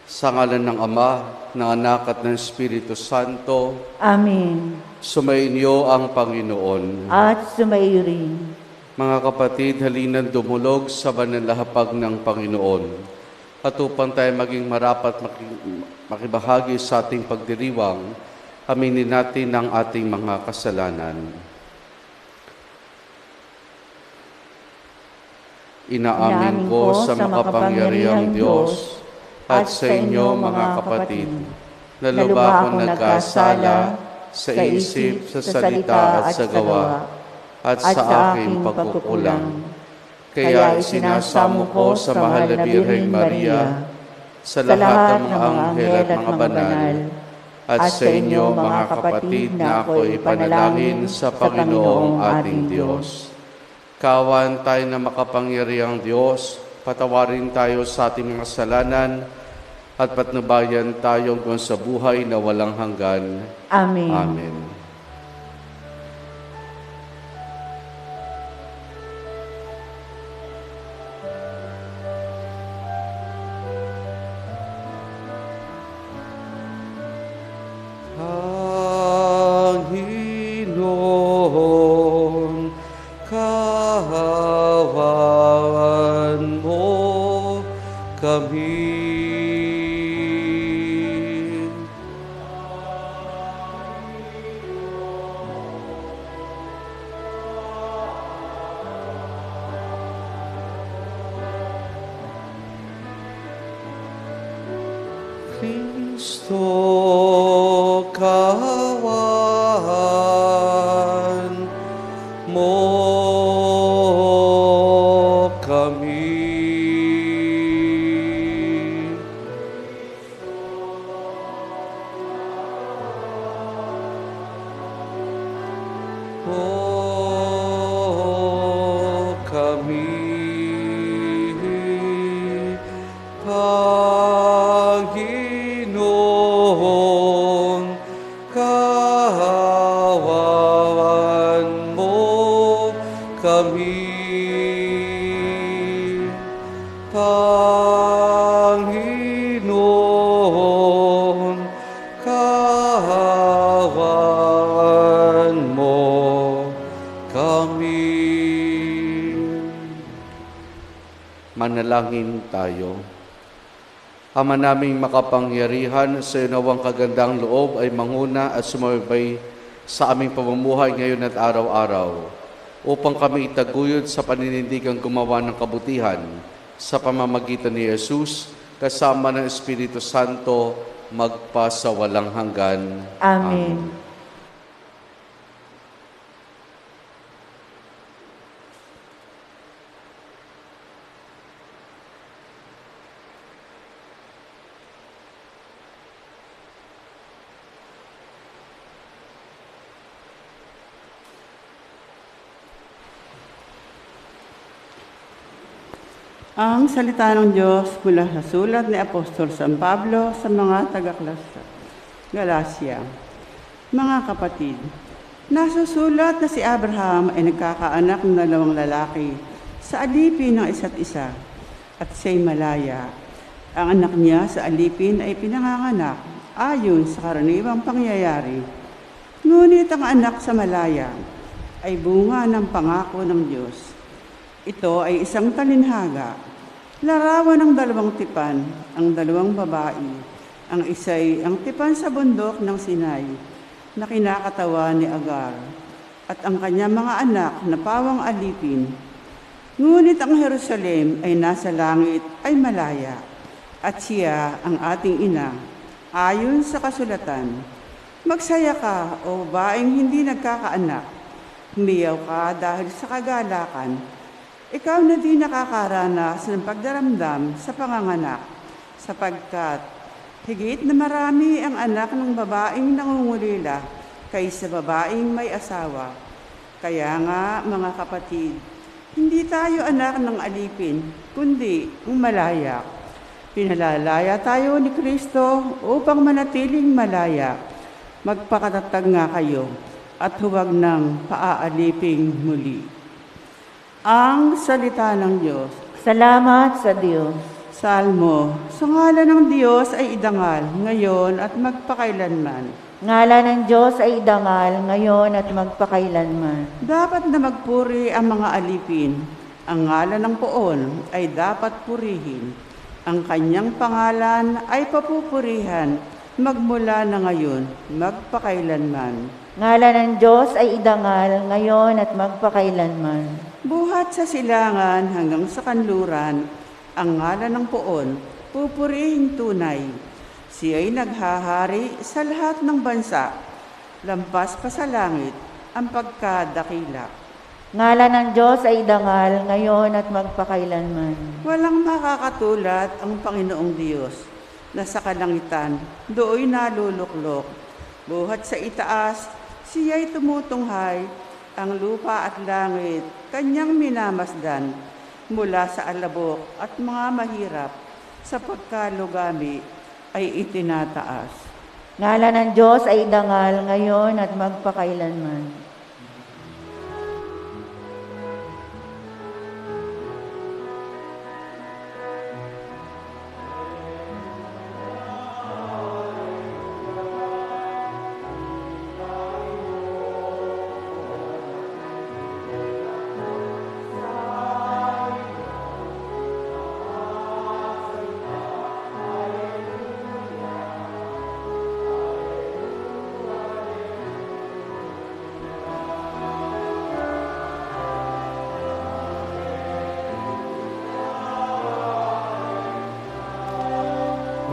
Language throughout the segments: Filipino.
Sa ngalan ng Ama, ng Anak at ng Espiritu Santo. Amen. Sumainyo ang Panginoon. At sumayo rin. Mga kapatid, halinan dumulog sa banalahapag ng Panginoon. At upang tayo maging marapat makibahagi sa ating pagdiriwang, aminin natin ang ating mga kasalanan. Inaamin ko sa makapangyarihang Diyos at sa inyo, mga kapatid, na lubha akong nagkasala sa isip, sa salita at sa gawa, at sa aking pagkukulang. Kaya isinasamo ko sa mahal na Birheng Maria, sa lahat ng mga anghel at mga banal, at sa inyo, mga kapatid, na ako'y panalangin sa Panginoong ating Diyos. Kawan tayo na makapangyarihang Diyos, patawarin tayo sa ating mga kasalanan at patnubayan tayo hanggang sa buhay na walang hanggan. Amen. Amen. Panginoon, kahawawan mo kami. Kristo, kahawawan mo kami. O kami. Panginoon, kahawawan mo kami. Panginoon, kahawawan mo kami. Manalangin tayo. Ama naming makapangyarihan, sa iyo nawang kagandang loob ay manguna at sumabay sa aming pamumuhay ngayon at araw-araw, upang kami itaguyod sa paninindigang gumawa ng kabutihan sa pamamagitan ni Jesus, kasama ng Espiritu Santo, magpasawalang hanggan. Amen. Ang salita ng Diyos mula sa sulat ni Apostol San Pablo sa mga Galacia. Mga kapatid, nasusulat na si Abraham ay nagkakaanak ng 2 lalaki sa alipin ng isa't isa at siya'y malaya. Ang anak niya sa alipin ay pinanganganak ayon sa karaniwang pangyayari. Ngunit ang anak sa malaya ay bunga ng pangako ng Diyos. Ito ay isang talinhaga, larawan ng 2 tipan, ang 2 babae. Ang isa'y ang tipan sa bundok ng Sinai, na kinakatawan ni Agar, at ang kanyang mga anak na pawang alipin. Ngunit ang Jerusalem ay nasa langit ay malaya, at siya ang ating ina, ayon sa kasulatan. Magsaya ka, o babaeng hindi nagkakaanak, humiyaw ka dahil sa kagalakan. Ikaw na di nakakaranas ng pagdaramdam sa panganganak, sapagkat higit na marami ang anak ng babaeng nangungulila kaysa babaeng may asawa. Kaya nga, mga kapatid, hindi tayo anak ng alipin, kundi ang malaya. Pinalalaya tayo ni Kristo upang manatiling malaya. Magpakatatag nga kayo at huwag nang paaaliping muli. Ang salita ng Diyos. Salamat sa Diyos. Salmo, sa ngalan ng Diyos ay idangal, ngayon at magpakailanman. Ngalan ng Diyos ay idangal ngayon at magpakailanman. Dapat na magpuri ang mga alipin. Ang ngalan ng poon ay dapat purihin. Ang kanyang pangalan ay papupurihan, magmula na ngayon, magpakailanman. Ngalan ng Diyos ay idangal ngayon at magpakailanman. Buhat sa silangan hanggang sa kanluran, ang ngalan ng poon, pupurihin tunay. Siya'y naghahari sa lahat ng bansa, lampas pa sa langit ang pagkadakila. Ngalan ng Diyos ay idangal ngayon at magpakailanman. Walang makakatulad ang Panginoong Diyos na sa kalangitan dooy naluluklok. Buhat sa itaas, siya'y tumutunghay, ang lupa at langit, kanyang minamasdan, mula sa alabok at mga mahirap, sa pagkalugami ay itinataas. Ngalan ng Diyos ay idangal ngayon at magpakailanman.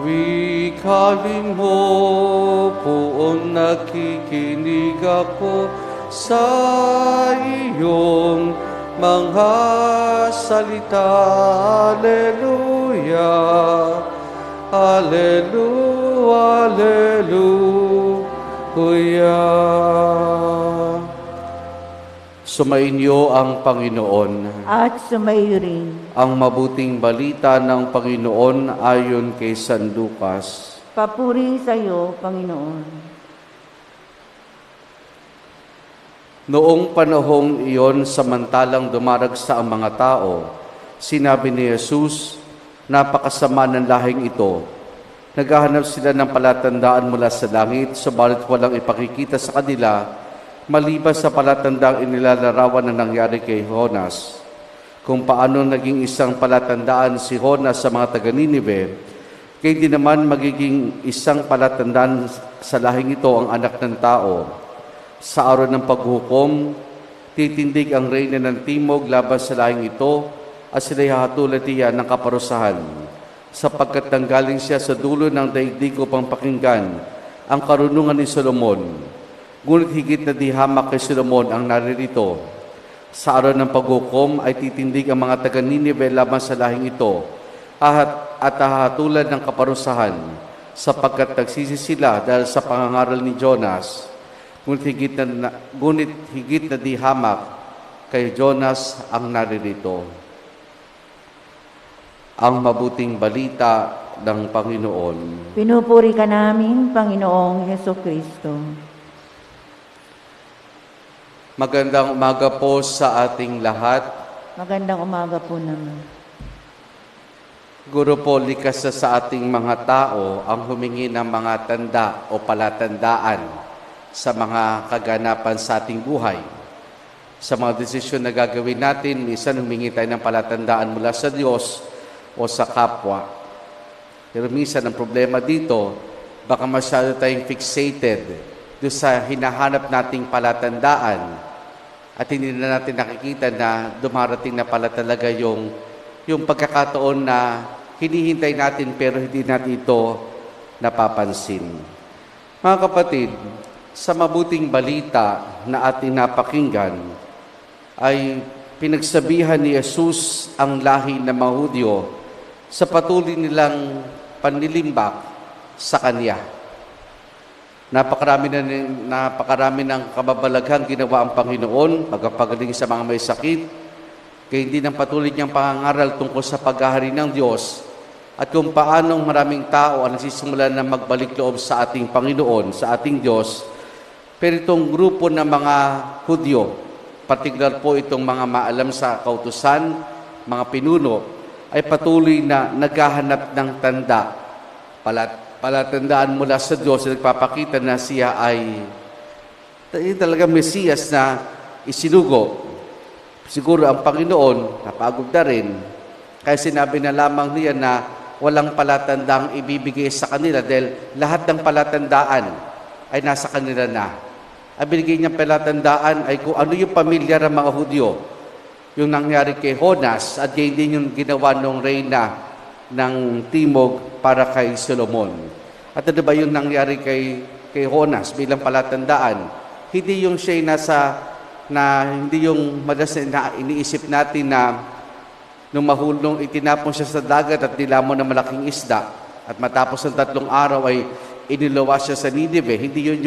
Wikaling mo, poon nakikinig ako sa iyong mga salita. Alleluia, Alleluia, Alleluia. Sumainyo ang Panginoon. At sumayo rin. Ang mabuting balita ng Panginoon ayon kay San Lucas. Papuri sa iyo, Panginoon. Noong panahong iyon, samantalang dumaragsa ang mga tao, sinabi ni Jesus, napakasama ng lahing ito. Naghahanap sila ng palatandaan mula sa langit, subalit walang ipakikita sa kanila, maliban sa palatandang inilalarawan na nangyari kay Jonas. Kung paano naging isang palatandaan si Jonas sa mga taga-Ninive, kaya di naman magiging isang palatandaan sa lahing ito ang anak ng tao. Sa araw ng paghukom, titindig ang reyna ng timog laban sa lahing ito at sila'y hahatulan niya ng kaparusahan, sapagkat nanggaling siya sa dulo ng daigdig upang pakinggan ang karunungan ni Solomon. Ngunit higit na di hamak kay Solomon ang naririto. Sa araw ng paghukom ay titindig ang mga taga-Ninive laban sa lahing ito at hahatulan ng kaparusahan, sapagkat nagsisi sila dahil sa pangangaral ni Jonas. Ngunit higit na di hamak kay Jonas ang naririto. Ang mabuting balita ng Panginoon. Pinupuri ka namin, Panginoong Hesukristo. Magandang umaga po sa ating lahat. Magandang umaga po naman. Guro po, likas na sa ating mga tao ang humingi ng mga tanda o palatandaan sa mga kaganapan sa ating buhay. Sa mga desisyon na gagawin natin, minsan humingi tayo ng palatandaan mula sa Diyos o sa kapwa. Pero minsan ang problema dito, baka masyado tayong fixated doon sa hinahanap nating palatandaan at hindi na natin nakikita na dumarating na pala talaga yung pagkakataon na hinihintay natin pero hindi natin ito napapansin. Mga kapatid, sa mabuting balita na ating napakinggan ay pinagsabihan ni Jesus ang lahi ng mga Hudyo sa patuloy nilang panlilimbak sa Kanya. Napakarami ng kababalaghang ginawa ang Panginoon, pagpapagaling sa mga may sakit, kaya hindi ng patuloy niyang pangangaral tungkol sa paghahari ng Diyos at kung paanong maraming tao ang nagsisimula na magbalik loob sa ating Panginoon, sa ating Diyos. Pero itong grupo ng mga Hudyo, partikular po itong mga maalam sa kautusan, mga pinuno, ay patuloy na naghahanap ng tanda. Palatandaan mula sa Diyos na nagpapakita na siya ay talaga Mesiyas na isinugo. Siguro ang Panginoon, napagod na rin, kaya sinabi na lamang niya na walang palatandang ibibigay sa kanila dahil lahat ng palatandaan ay nasa kanila na. Ang binigay niyang palatandaan ay kung ano yung pamilyar ng mga Hudyo. Yung nangyari kay Jonas at yun din yung ginawa ng reyna ng Timog para kay Solomon. At ano ba yung nangyari kay Jonas bilang palatandaan? Hindi yung siya hindi yung madalas na iniisip natin na nung mahulong itinapon siya sa dagat at nilamon ng malaking isda at matapos ng 3 araw ay iniluwas siya sa Ninive. Hindi yun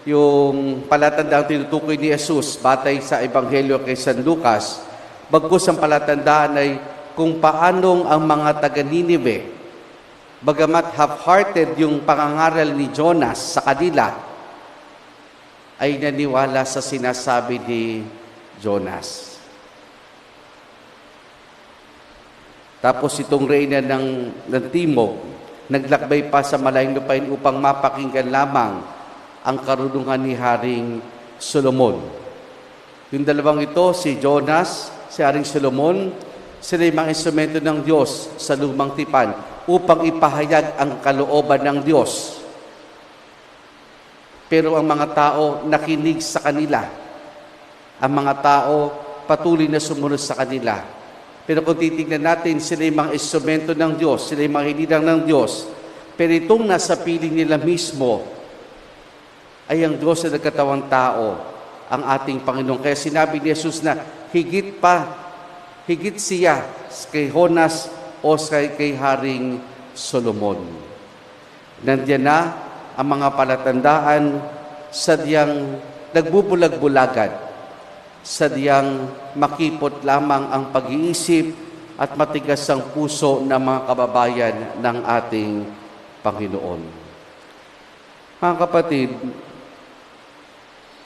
yung palatandaan tinutukoy ni Jesus batay sa Ebanghelyo kay San Lucas. Bagkus ang palatandaan ay kung paanong ang mga taga-Ninive, bagamat half-hearted yung pangangaral ni Jonas sa kanila, ay naniwala sa sinasabi ni Jonas. Tapos itong reyna ng Timog, naglakbay pa sa malayong lupain upang mapakinggan lamang ang karunungan ni Haring Solomon. Yung dalawang ito, si Jonas, si Haring Solomon, sila yung mga instrumento ng Diyos sa lumang tipan upang ipahayag ang kalooban ng Diyos. Pero ang mga tao nakinig sa kanila. Ang mga tao patuloy na sumunod sa kanila. Pero kung titignan natin, sila yung mga instrumento ng Diyos, sila yung mga hinirang ng Diyos. Pero itong nasa piling nila mismo ay ang Diyos na nagkatawang tao, ang ating Panginoon. Kaya sinabi ni Jesus na higit siya kay Jonas o kay Haring Solomon. Nandiyan na ang mga palatandaan, sadyang nagbubulag-bulagan, sadyang makipot lamang ang pag-iisip at matigas ang puso ng mga kababayan ng ating Panginoon. Mga kapatid,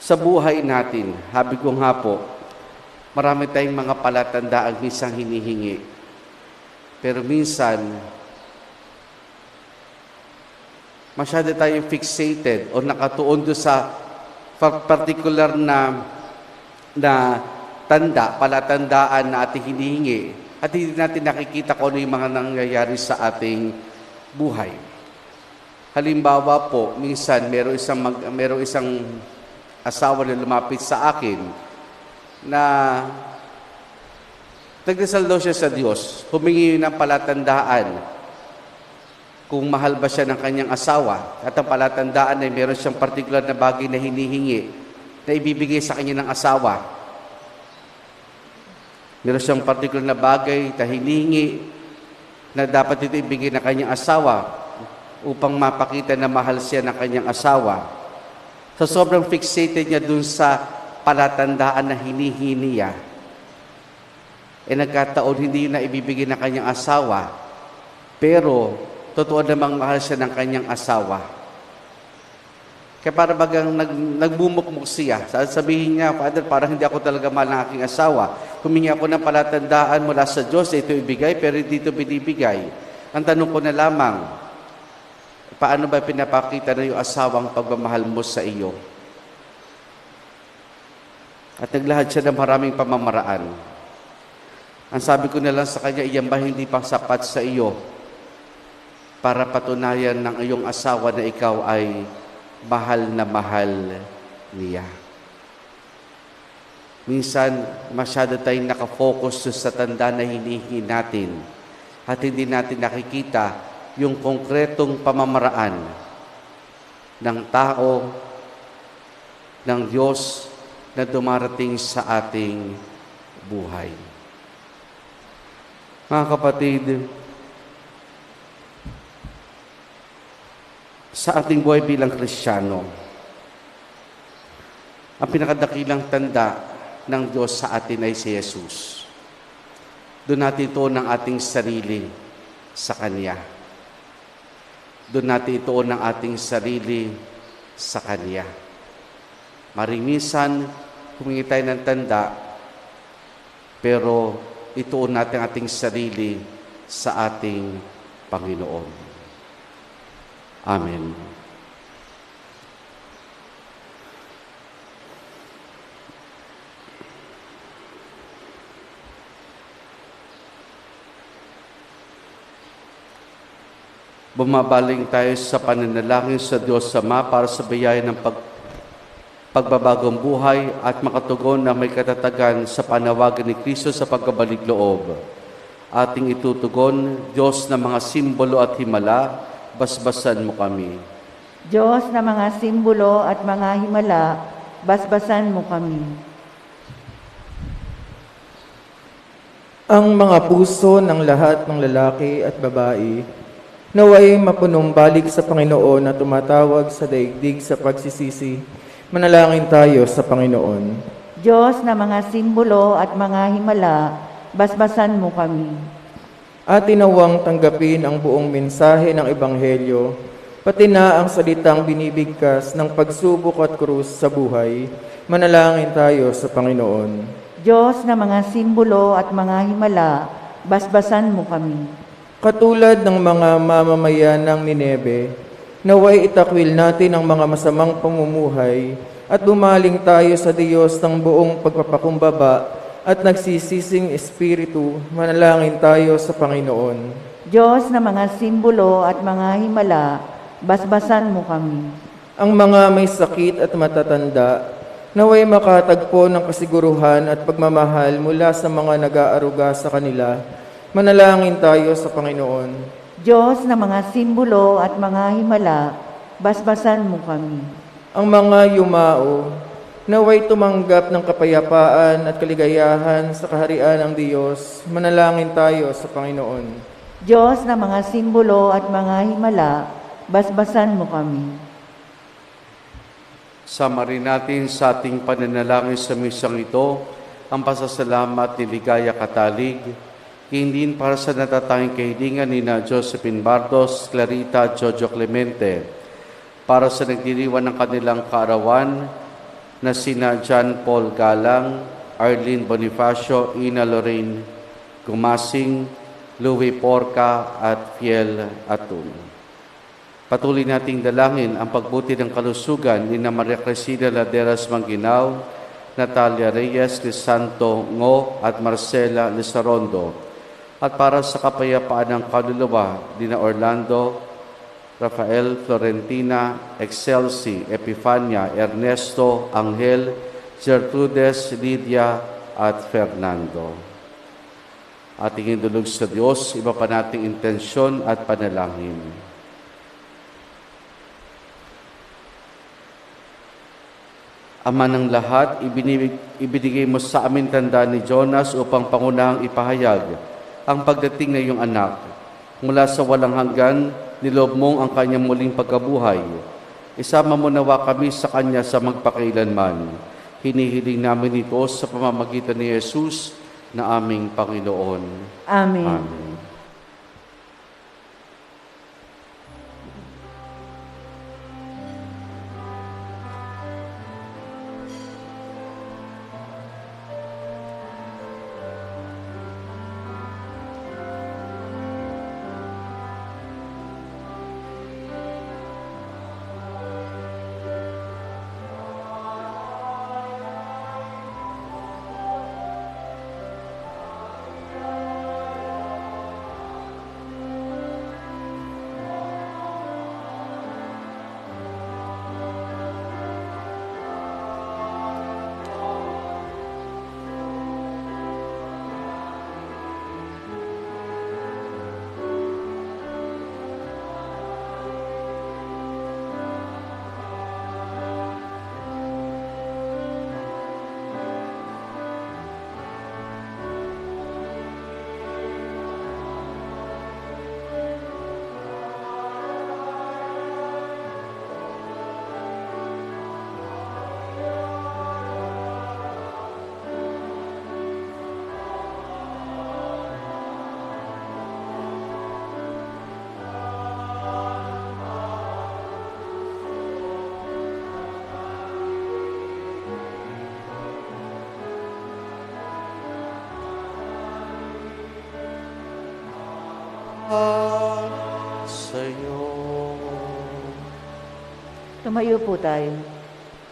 sa buhay natin, habi ko nga po, marami tayong mga palatandaan minsan hinihingi. Pero minsan, masyado tayong fixated o nakatuon doon sa particular na tanda, palatandaan na ating hinihingi at hindi natin nakikita kung ano yung mga nangyayari sa ating buhay. Halimbawa po, minsan merong isang asawa na lumapit sa akin na nagdasal daw siya sa Diyos, humingi ng palatandaan kung mahal ba siya ng kanyang asawa. At ang palatandaan ay meron siyang partikular na bagay na hinihingi na ibibigay sa kanya ng asawa. Meron siyang partikular na bagay na hinihingi na dapat ito ibigay ng kanyang asawa upang mapakita na mahal siya ng kanyang asawa. So sobrang fixated niya dun sa palatandaan na hinihingi niya. Nagkataon hindi yun na ibibigay ng kanyang asawa, pero totoo namang mahal siya ng kanyang asawa. Kaya para bagang nagbumukmuk siya. Sabihin niya, Father, parang hindi ako talaga mahal ng aking asawa. Humingi ako ng palatandaan mula sa Diyos, ito ibigay, pero hindi ito binibigay. Ang tanong ko na lamang, paano ba pinapakita na yung asawang pagmamahal mo sa iyo? At naglahad siya ng maraming pamamaraan. Ang sabi ko na lang sa kanya, iyan ba hindi pa sapat sa iyo para patunayan ng iyong asawa na ikaw ay mahal na mahal niya? Minsan, masyado tayong nakafocus sa tanda na hinihingi natin at hindi natin nakikita yung konkretong pamamaraan ng tao, ng Diyos na dumarating sa ating buhay. Mga kapatid, sa ating buhay bilang Kristiyano, ang pinakadakilang tanda ng Diyos sa atin ay si Jesus. Doon natin ito ng ating sarili sa Kanya. Doon natin ituon ng ating sarili sa Kanya. Marimisan, humingi tayo ng tanda pero ituon natin ating sarili sa ating Panginoon. Amen. Bumabaling tayo sa pananalangin sa Diyos Ama para sa biyaya ng pagbabagong buhay at makatugon na may katatagan sa panawagan ni Kristo sa pagbabalik loob. Ating itutugon, Diyos na mga simbolo at himala, basbasan mo kami. Diyos na mga simbolo at mga himala, basbasan mo kami. Ang mga puso ng lahat ng lalaki at babae, naway mapunong balik sa Panginoon na tumatawag sa daigdig sa pagsisisi. Manalangin tayo sa Panginoon. Diyos na mga simbolo at mga himala, basbasan mo kami. At tinawang tanggapin ang buong mensahe ng Ebanghelyo, pati na ang salitang binibigkas ng pagsubok at krus sa buhay. Manalangin tayo sa Panginoon. Diyos na mga simbolo at mga himala, basbasan mo kami. Katulad ng mga mamamayan ng Nineve, naway itakwil natin ang mga masamang pamumuhay at bumaling tayo sa Diyos ng buong pagpapakumbaba at nagsisising espiritu. Manalangin tayo sa Panginoon. Diyos na mga simbolo at mga himala, basbasan mo kami. Ang mga may sakit at matatanda, naway makatagpo ng kasiguruhan at pagmamahal mula sa mga nag-aaruga sa kanila. Manalangin tayo sa Panginoon. Diyos na mga simbolo at mga himala, basbasan mo kami. Ang mga yumao, naway tumanggap ng kapayapaan at kaligayahan sa kaharian ng Diyos. Manalangin tayo sa Panginoon. Diyos na mga simbolo at mga himala, basbasan mo kami. Sama rin natin sa ating pananalangin sa misang ito ang pasasalamat ni Ligaya Katalig, hindi para sa natatanging kahilingan ni na Josephine Bardos, Clarita, Jojo Clemente, para sa nagdiriwan ng kanilang kaarawan na sina John Paul Galang, Arlene Bonifacio, Ina Lorraine Gumasing, Louie Porca at Fiel Atun. Patuloy nating dalangin ang pagbuti ng kalusugan ni na Maria Cristina Laderas Mangginaw, Natalia Reyes Lisanto Ngo at Marcela Lisarondo, at para sa kapayapaan ng kaluluwa ni na Orlando, Rafael, Florentina, Excelsi, Epifania, Ernesto, Angel, Gertrudes, Lydia, at Fernando. Ating indulog sa Diyos, iba pa nating intensyon at panalangin. Ama ng lahat, ibinigay mo sa amin tanda ni Jonas upang pangunahang ipahayag ang pagdating ng iyong anak. Mula sa walang hanggan, nilob mong ang kanyang muling pagkabuhay. Isama mo nawa kami sa kanya sa magpakailanman. Hinihiling namin ito sa pamamagitan ni Jesus na aming Panginoon. Amen. Amen. sa iyo. Tumayo po tayo.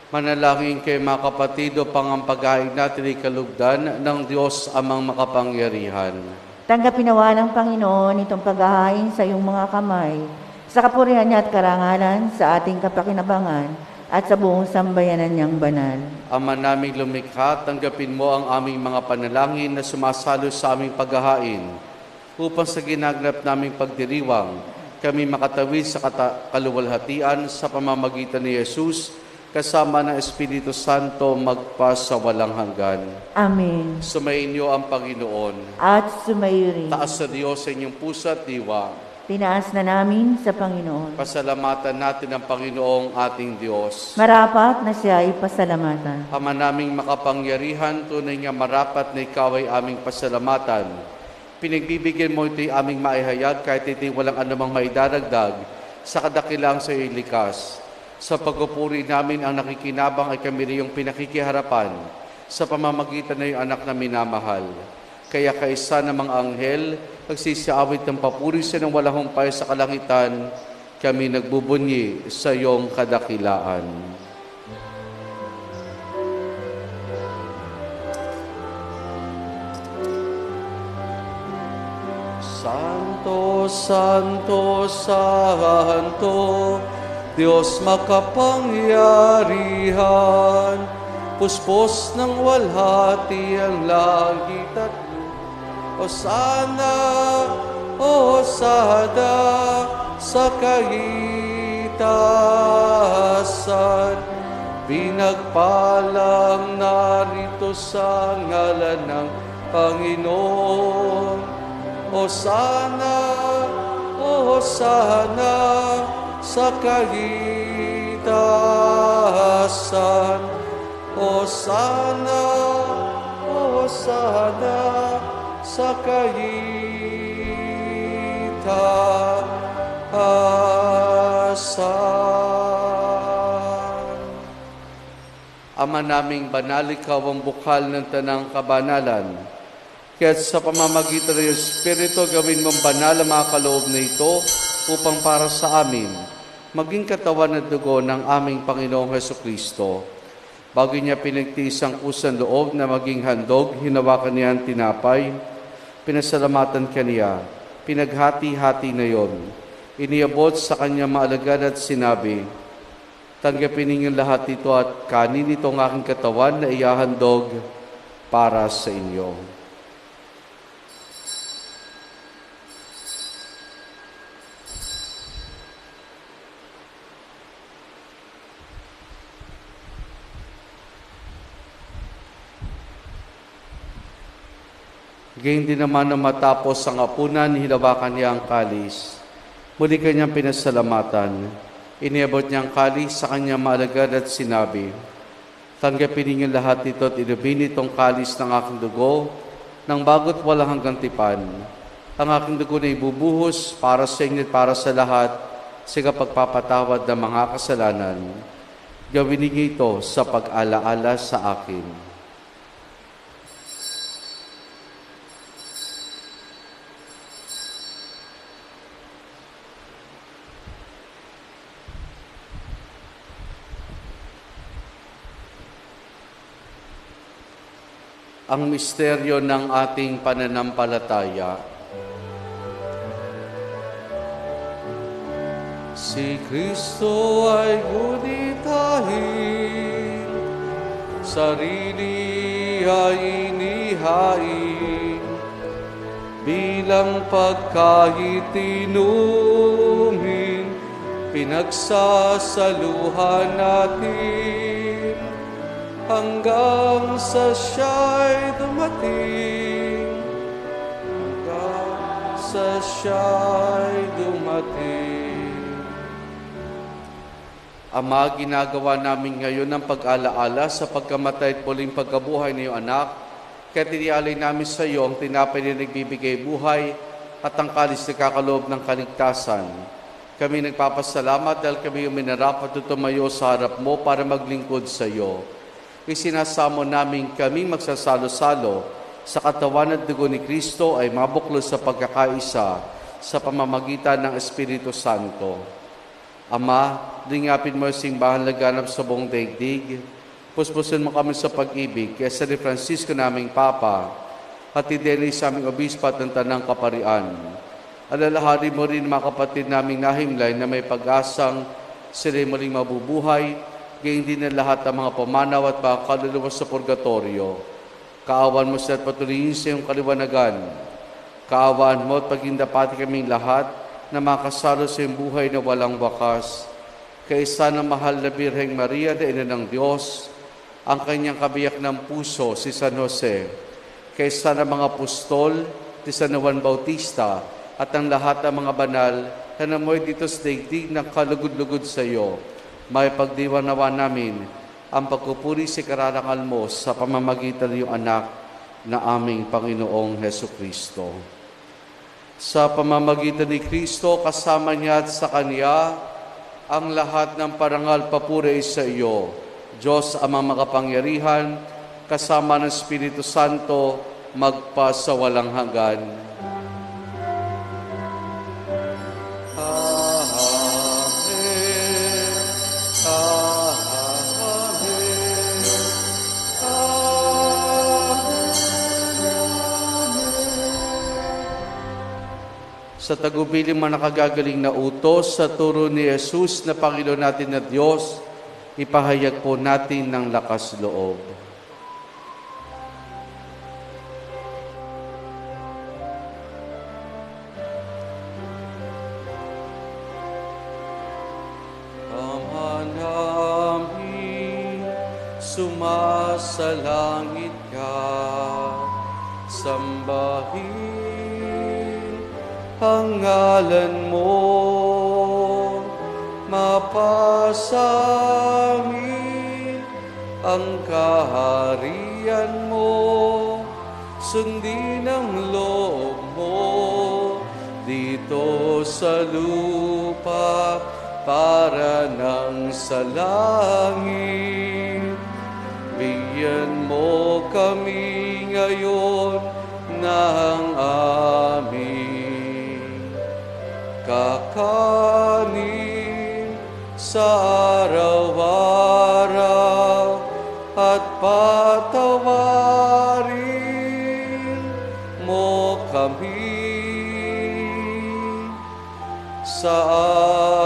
Manalangin kayo mga kapatid upang ang paghain natin ay kalugdan ng Diyos amang makapangyarihan. Tanggapin nawa ng Panginoon itong paghahain sa iyong mga kamay, sa kapurihan niya at karangalan, sa ating kapakinabangan, at sa buong sambayanan niyang banal. Ama naming lumikha, tanggapin mo ang aming mga panalangin na sumasalo sa aming paghahain, upang sa ginaganap naming pagdiriwang, kami makatawid sa kaluwalhatian sa pamamagitan ni Jesus, kasama ng Espiritu Santo magpa sa walang hanggan. Amen. Sumainyo ang Panginoon. At sumayo rin. Taas sa Diyos sa inyong puso at diwa. Tinaas na namin sa Panginoon. Pasalamatan natin ang Panginoong ating Diyos. Marapat na siya ay pasalamatan. Ama naming makapangyarihan, tunay nga marapat na ikaw ay aming pasalamatan. Pinagbibigyan mo ito'y aming maihayag kahit ito'y walang anumang maidaragdag sa kadakilang sa iyong likas. Sa pagpupuri namin ang nakikinabang ay kami riyong pinakikiharapan sa pamamagitan ng iyong anak na minamahal. Kaya kaisa ng mga anghel, nagsisiawit ng papuri sa ng walang humpay sa kalangitan, kami nagbubunyi sa iyong kadakilaan. Santo, Santo, Santo, Diyos makapangyarihan, puspos ng walhati ang langit at lupa. Hosana sa kaitasan, pinagpalang narito sa ngalan ng Panginoon. Hosana sa kaitasan. Hosana sa kaitasan. Ama naming banal, ikaw ang bukal ng tanang kabanalan. Kaya sa pamamagitan ng Espiritu, gawin mong banal ang mga kaloob na ito upang para sa amin, maging katawan at dugo ng aming Panginoong Hesukristo. Bago niya pinagtiis ang kusang loob na maging handog, hinawakan niya ang tinapay, pinasalamatan kaniya, pinaghati-hati na yon. Iniabot sa kanya maalagad at sinabi, tanggapin ninyong lahat ito at kanin itong aking katawan na iyahandog para sa inyo. Gayun din naman na matapos ang apunan, hinawakan niya ang kalis. Muli kanyang pinasalamatan. Iniabot niya ang kalis sa kanyang maalagad at sinabi, tanggapin ninyo lahat ito at inumin itong kalis ng aking dugo, ng bago't walang hanggang tipan. Ang aking dugo na ibubuhos para sa inyo at para sa lahat sa kapagpapatawad ng mga kasalanan. Gawin ninyo ito sa pag-alaala sa akin. Ang misteryo ng ating pananampalataya. Si Kristo ay gunitahin, sarili ay inihain, bilang pagkain inumin, pinagsasaluhan natin, hanggang sa siya'y dumating. Hanggang sa siya'y dumating. Ama, ginagawa namin ngayon ang pag-alaala sa pagkamatay at muling pagkabuhay ng iyong anak, kaya tinialay namin sa iyo ang tinapay na nagbibigay buhay at ang kalis na kakaloob ng kaligtasan. Kami nagpapasalamat dahil kami yung minarapat at tumayo sa harap mo para maglingkod sa iyo. Isinasamo namin kami magsasalo-salo sa katawan at dugo ni Kristo ay mabuklos sa pagkakaisa sa pamamagitan ng Espiritu Santo. Ama, lingapin mo ang simbahan laganap sa buong daigdig. Puspusin mo kami sa pag-ibig kay San Francisco naming Papa at idili sa aming obispo at ng Tanang Kaparian. Alalahanin mo rin mga kapatid naming nahimlay na may pag-asang sila muling mabubuhay, gayon din na lahat ng mga pamanaw at mga kaluluwa sa purgatorio. Kaawan mo sila at patuloyin sa iyong kaliwanagan. Kaawaan mo at pagindapati kaming lahat na makasalo sa iyong buhay na walang wakas. Kaisa ng mahal na Birheng Maria na Ina ng Diyos, ang kanyang kabiyak ng puso, si San Jose, kaisa ng mga apostol, si San Juan Bautista, at ang lahat ng mga banal na namoy dito sa daigdig ng kalugod-lugod sa iyo, may pagdiwanawa namin ang pagpupuri sa kararangal mo sa pamamagitan ng iyong anak na aming Panginoong Hesukristo. Sa pamamagitan ni Kristo, kasama niya at sa Kanya, ang lahat ng parangal papuri sa iyo, Diyos Amang makapangyarihan, kasama ng Espiritu Santo, magpa sa walang hanggan. Sa tagubilin man nakagagaling na utos sa turo ni Jesus na Panginoon natin na Diyos, ipahayag po natin ng lakas loob. Ama namin, sumasalangit ka, sambahin ang ngalan mo, mapasamin ang kaharian mo, sundin ang loob mo dito sa lupa para nang sa langit. Bigyan mo kami ngayon ng aming kakanin sa araw-araw at patawarin mo kami sa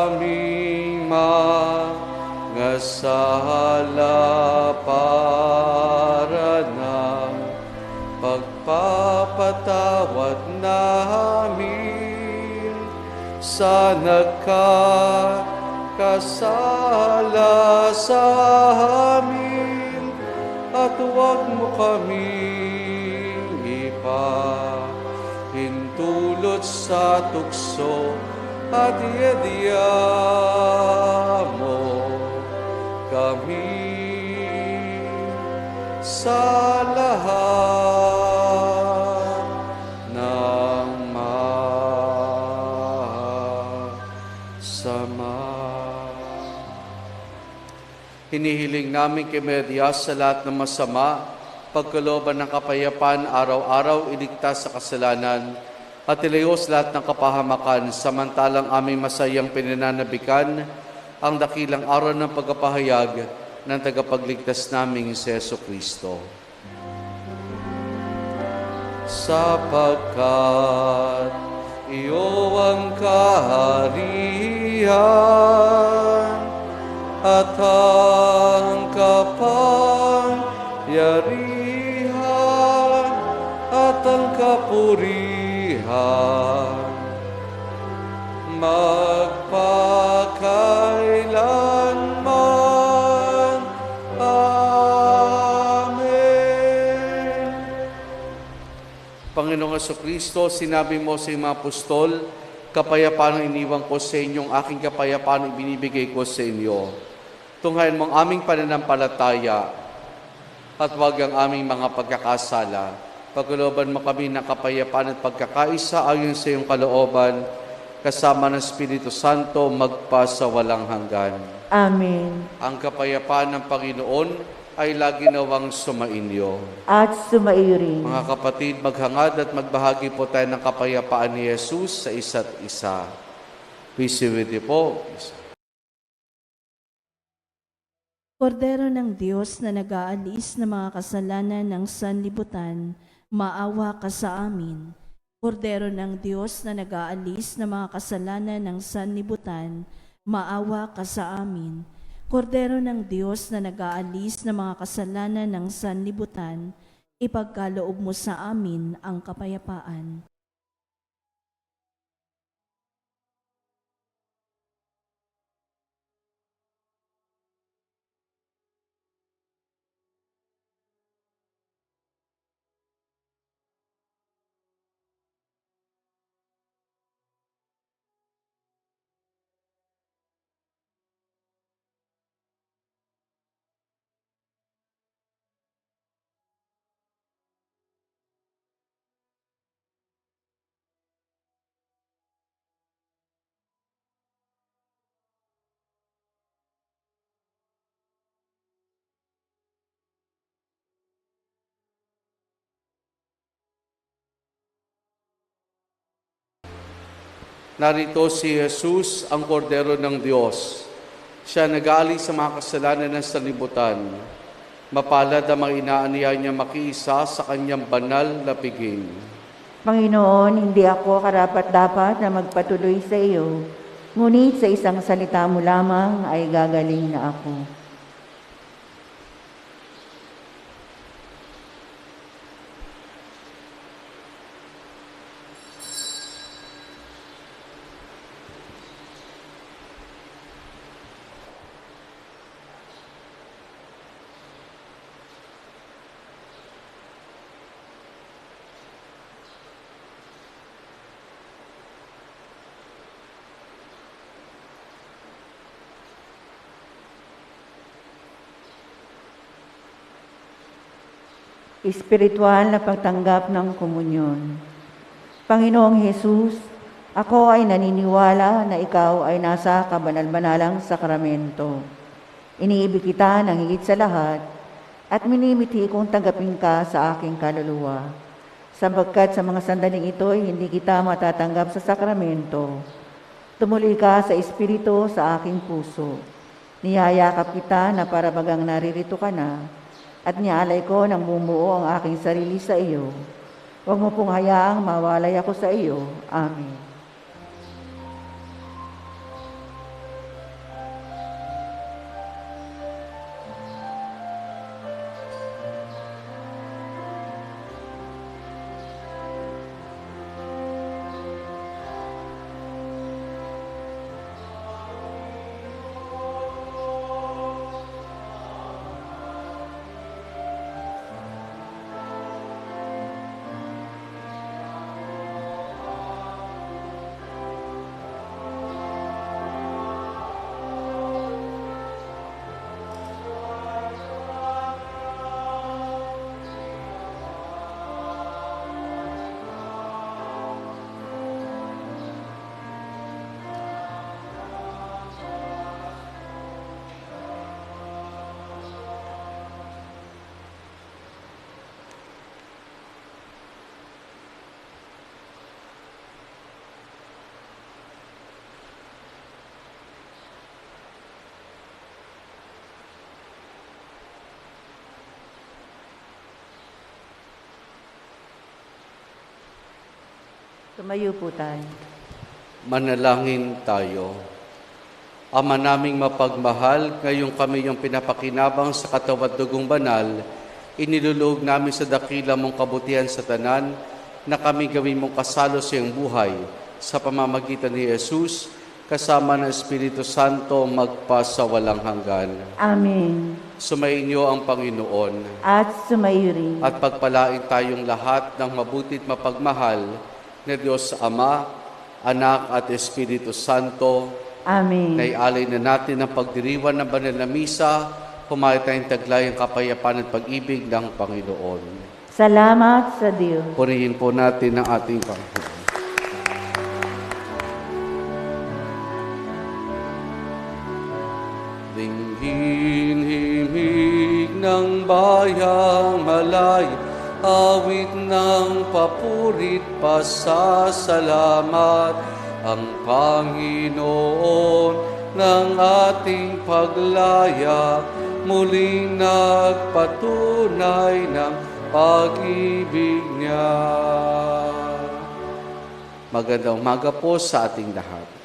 aming mga sala para ng pagpapatawad namin sa nagkakasala sa amin, at huwag mo kaming ipahintulot sa tukso, at iadya mo kami sa lahat ng hinihiling namin kay Maria sa lahat ng masama, pagkalooban ng kapayapaan, araw-araw iligtas sa kasalanan, at ilayos lahat ng kapahamakan, samantalang aming masayang pinananabikan ang dakilang araw ng pagkapahayag ng tagapagligtas naming si Jesucristo. Sapagkat iyo ang kaharian at ang kapangyarihan at ang kapurihan magpakailanman. Amen. Panginoong Jesucristo, sinabi mo sa iyong mga apostol, kapayapaan ang iniwan ko sa inyong aking kapayapaan ang ibinibigay ko sa inyo. Tunghayan mo ang aming pananampalataya at huwag ang aming mga pagkakasala. Pagkalooban mo kami ng kapayapaan at pagkakaisa ayon sa iyong kalooban, kasama ng Espiritu Santo, magpa sa walang hanggan. Amen. Ang kapayapaan ng Panginoon ay lagi nawang sumainyo. at sumaiyo rin. Mga kapatid, maghangad at magbahagi po tayo ng kapayapaan ni Jesus sa isa't isa. Peace be with you po. Kordero ng Diyos na nag-aalis ng mga kasalanan ng sanlibutan, maawa ka sa amin. Kordero ng Diyos na nag-aalis ng mga kasalanan ng sanlibutan, maawa ka sa amin. Kordero ng Diyos na nag-aalis ng mga kasalanan ng sanlibutan, ipagkaloob mo sa amin ang kapayapaan. Narito si Jesus, ang kordero ng Diyos. Siya nag-aalis sa mga kasalanan ng sanlibutan. Mapalad ang mga inaaniya niya makiisa sa kanyang banal na piging. Panginoon, hindi ako karapat-dapat na magpatuloy sa iyo, ngunit sa isang salita mo lamang ay gagaling na ako. Espiritual na pagtanggap ng komunyon. Panginoong Hesus, ako ay naniniwala na ikaw ay nasa kabanal-banalang sakramento. Iniibig kita ng higit sa lahat at minimithi kong tanggapin ka sa aking kaluluwa. Sapagkat sa mga sandaling ito ay hindi kita matatanggap sa sakramento. Tumuli ka sa Espiritu sa aking puso. Niyayakap kita na para bagang naririto ka na, at nialay ko ng bumuo ang aking sarili sa iyo. Huwag mo pong hayaang mawalay ako sa iyo. Amen. Tumayo po tayo. Manalangin tayo. Ama naming mapagmahal, ngayong kami yung pinapakinabang sa katawan at dugong banal, iniluluog namin sa dakila mong kabutihan sa tanan, na kami gawin mong kasalo sa iyong buhay, sa pamamagitan ni Jesus, kasama ng Espiritu Santo, magpasawalang hanggan. Amen. Sumainyo ang Panginoon, At sumaiyo rin. at pagpalain tayong lahat ng mabutit mapagmahal na Diyos Ama, Anak at Espiritu Santo. Amen. Naialay na natin ang pagdiriwan ng banal na misa, humayo tayong taglay ang kapayapaan at pag-ibig ng Panginoon. Salamat sa Diyos. Purihin po natin ang ating Panginoon. Dinggin himig ng bayang malay, awit ng papurit pasasalamat, ang Panginoon ng ating paglaya, muling nagpatunay ng pag-ibig niya. Magandang umaga po sa ating lahat.